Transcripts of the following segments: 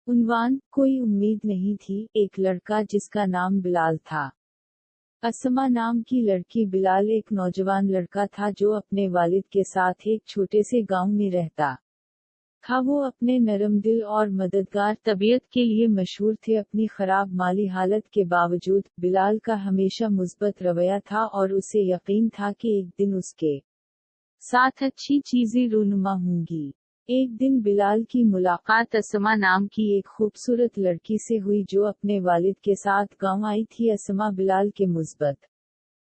عنوان: کوئی امید نہیں تھی۔ ایک لڑکا جس کا نام بلال تھا۔ اسما نام کی لڑکی بلال ایک نوجوان لڑکا تھا جو اپنے والد کے ساتھ ایک چھوٹے سے گاؤں میں رہتا تھا۔ وہ اپنے نرم دل اور مددگار طبیعت کے لیے مشہور تھے۔ اپنی خراب مالی حالت کے باوجود بلال کا ہمیشہ مثبت رویہ تھا اور اسے یقین تھا کہ ایک دن اس کے ساتھ اچھی چیزیں رونما ہوں گی۔ ایک دن بلال کی ملاقات اسما نام کی ایک خوبصورت لڑکی سے ہوئی جو اپنے والد کے ساتھ گاؤں آئی تھی۔ اسما بلال کے مثبت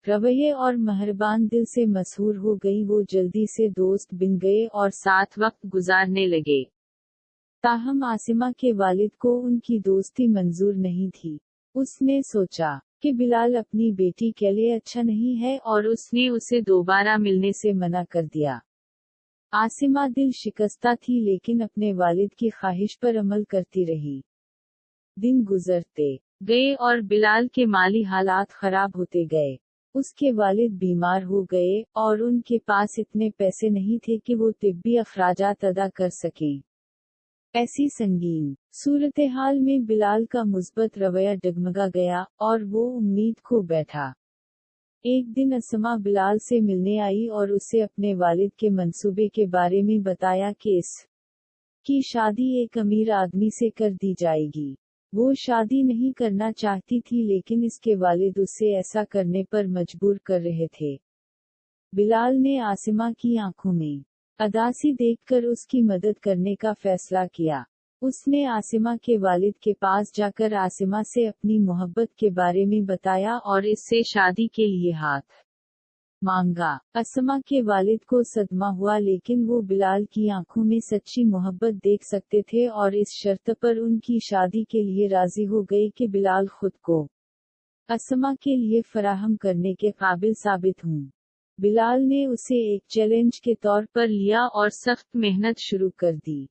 رویے اور مہربان دل سے مسحور ہو گئی۔ وہ جلدی سے دوست بن گئے اور ساتھ وقت گزارنے لگے۔ تاہم اسما کے والد کو ان کی دوستی منظور نہیں تھی۔ اس نے سوچا کہ بلال اپنی بیٹی کے لیے اچھا نہیں ہے اور اس نے اسے دوبارہ ملنے سے منع کر دیا۔ اسما دل شکستہ تھی لیکن اپنے والد کی خواہش پر عمل کرتی رہی۔ دن گزرتے گئے اور بلال کے مالی حالات خراب ہوتے گئے۔ اس کے والد بیمار ہو گئے اور ان کے پاس اتنے پیسے نہیں تھے کہ وہ طبی اخراجات ادا کر سکیں۔ ایسی سنگین صورتحال میں بلال کا مثبت رویہ ڈگمگا گیا اور وہ امید کھو بیٹھا۔ ایک دن اسما بلال سے ملنے آئی اور اسے اپنے والد کے منصوبے کے بارے میں بتایا کہ اس کی شادی ایک امیر آدمی سے کر دی جائے گی۔ وہ شادی نہیں کرنا چاہتی تھی لیکن اس کے والد اسے ایسا کرنے پر مجبور کر رہے تھے۔ بلال نے اسما کی آنکھوں میں اداسی دیکھ کر اس کی مدد کرنے کا فیصلہ کیا۔ اس نے اسما کے والد کے پاس جا کر اسما سے اپنی محبت کے بارے میں بتایا اور اس سے شادی کے لیے ہاتھ مانگا۔ اسما کے والد کو صدمہ ہوا لیکن وہ بلال کی آنکھوں میں سچی محبت دیکھ سکتے تھے اور اس شرط پر ان کی شادی کے لیے راضی ہو گئے کہ بلال خود کو اسما کے لیے فراہم کرنے کے قابل ثابت ہوں۔ بلال نے اسے ایک چیلنج کے طور پر لیا اور سخت محنت شروع کر دی۔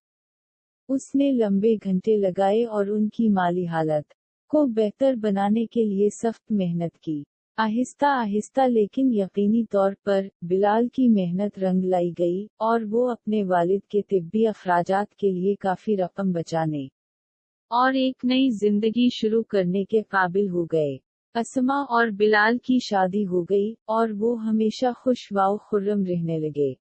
اس نے لمبے گھنٹے لگائے اور ان کی مالی حالت کو بہتر بنانے کے لیے سخت محنت کی۔ آہستہ آہستہ لیکن یقینی طور پر بلال کی محنت رنگ لائی گئی اور وہ اپنے والد کے طبی اخراجات کے لیے کافی رقم بچانے اور ایک نئی زندگی شروع کرنے کے قابل ہو گئے۔ اسما اور بلال کی شادی ہو گئی اور وہ ہمیشہ خوش و خرم رہنے لگے۔